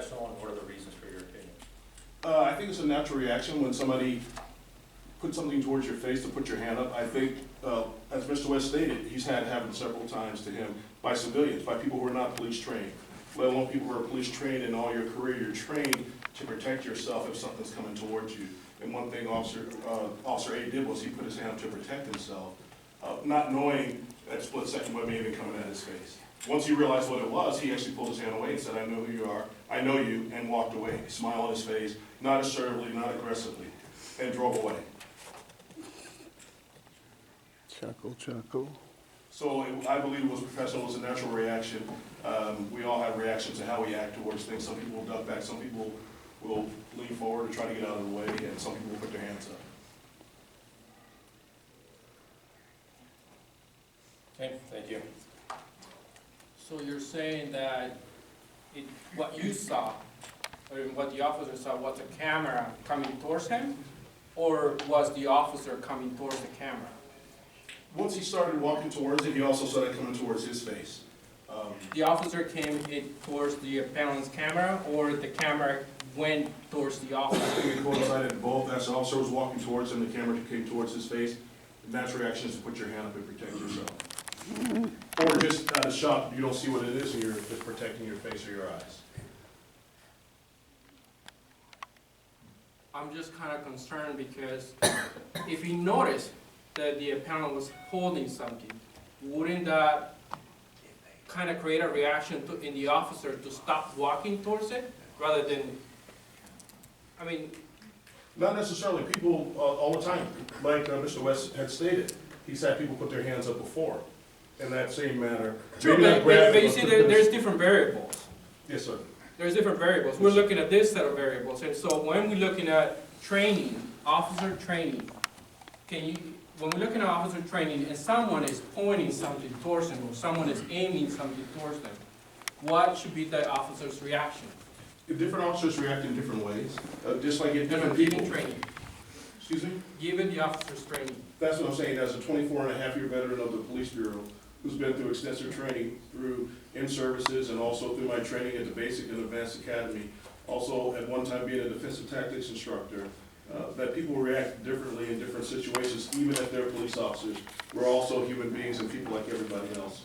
professional, and what are the reasons for your opinion? I think it's a natural reaction when somebody puts something towards your face to put your hand up. I think, as Mr. West stated, he's had it happen several times to him by civilians, by people who are not police trained. Let alone people who are police trained in all your career, you're trained to protect yourself if something's coming towards you. And one thing Officer A did was he put his hand up to protect himself, not knowing that split second what may have been coming at his face. Once he realized what it was, he actually pulled his hand away and said, "I know who you are, I know you," and walked away, a smile on his face, not assertively, not aggressively, and drove away. Chuckle, chuckle. So I believe it was professional, it was a natural reaction. We all have reactions to how we act towards things. Some people will duck back, some people will lean forward and try to get out of the way, and some people will put their hands up. Okay, thank you. So you're saying that what you saw, or what the officer saw, was a camera coming towards him? Or was the officer coming towards the camera? Once he started walking towards it, he also started coming towards his face. The officer came towards the appellant's camera, or the camera went towards the officer? It coincided both. As the officer was walking towards him, the camera came towards his face. The natural reaction is to put your hand up and protect yourself. Or just out of shock, you don't see what it is, and you're just protecting your face or your eyes. I'm just kind of concerned because if he noticed that the appellant was holding something, wouldn't that kind of create a reaction in the officer to stop walking towards it rather than, I mean, Not necessarily. People all the time, like Mr. West had stated, he's had people put their hands up before in that same manner. true, Maybe not but grab, you see, there's different variables. Yes, sir. There's different variables. We're looking at this set of variables, and so when we're looking at training, officer training, when we're looking at officer training and someone is pointing something towards them or someone is aiming something towards them, what should be the officer's reaction? Different officers react in different ways, just like in different Given people. training, Excuse me? given the officer's training. That's what I'm saying, as a 24-and-a-half-year veteran of the police bureau, who's been through extensive training through in-services and also through my training at the Basic and Advanced Academy, also at one time being a defensive tactics instructor, that people react differently in different situations, even if they're police officers. We're also human beings and people like everybody else.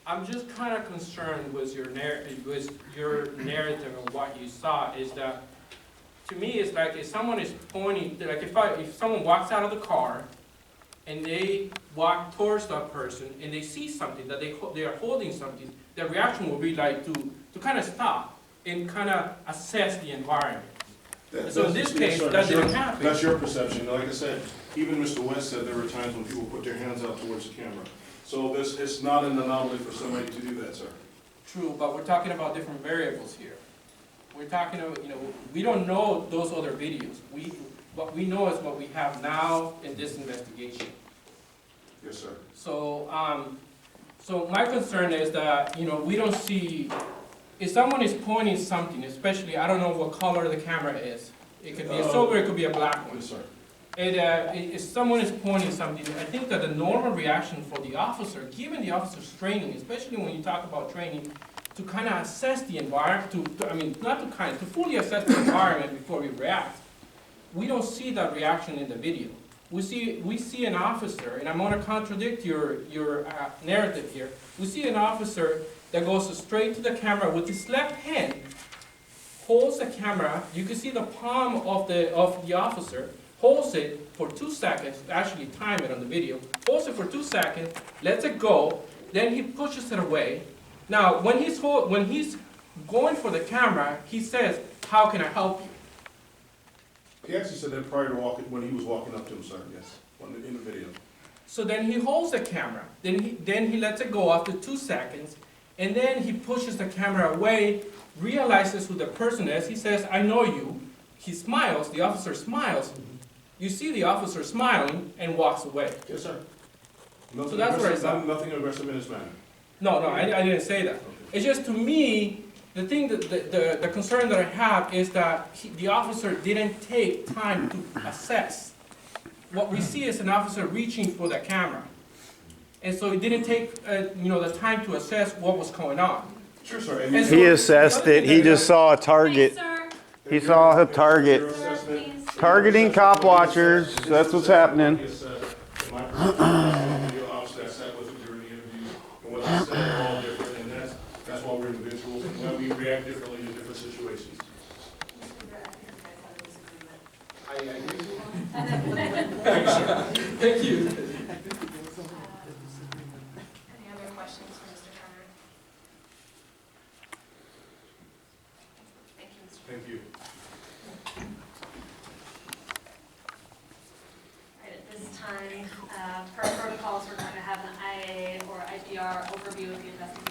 I'm just kind of concerned with your narrative and what you saw is that, to me, it's like if someone is pointing, like if someone walks out of the car and they walk towards that person and they see something, that they are holding something, their reaction will be like to kind of stop and kind of assess the environment. So in this case, that didn't happen. That's your perception. Like I said, even Mr. West said there were times when people put their hands out towards the camera. So it's not an anomaly for somebody to do that, sir. True, but we're talking about different variables here. We're talking about, we don't know those other videos. What we know is what we have now in this investigation. Yes, sir. So, so my concern is that, we don't see, if someone is pointing something, especially, I don't know what color the camera is. It could be a silver, it could be a black one. Yes, sir. If someone is pointing something, I think that the normal reaction for the officer, given the officer's training, especially when you talk about training, to kind of assess the environment, to fully assess the environment before we react, we don't see that reaction in the video. We see an officer, and I'm going to contradict your narrative here. We see an officer that goes straight to the camera with his left hand, holds the camera. You can see the palm of the officer. Holds it for 2 seconds, actually time it on the video, holds it for 2 seconds, lets it go, then he pushes it away. Now, when he's going for the camera, he says, "How can I help you?" He actually said that prior to when he was walking up to him, sir, yes, in the video. So then he holds the camera, then he lets it go after 2 seconds, and then he pushes the camera away, realizes who the person is, he says, "I know you." He smiles, the officer smiles. You see the officer smiling and walks away. Yes, sir. So that's what I saw. Nothing aggressive in his manner. No, I didn't say that. It's just, to me, the thing that the concern that I have is that the officer didn't take time to assess. What we see is an officer reaching for the camera. And so he didn't take the time to assess what was going on. Sure, sir. And And so- He assessed it, he just saw a Thanks, target. sir. He saw a target. Your Sir, assessment. please. Targeting cop watchers, that's what's happening. Obviously, I sat with him during the interview, and what I said are all different, and that's why we're individuals, and why we react differently to different situations. I agree. Thank you. Any other questions for Mr. Turner? Thank you, Mr. Turner. Thank you. All right, at this time, per protocols, we're going to have an IA or IPR overview of the investigation.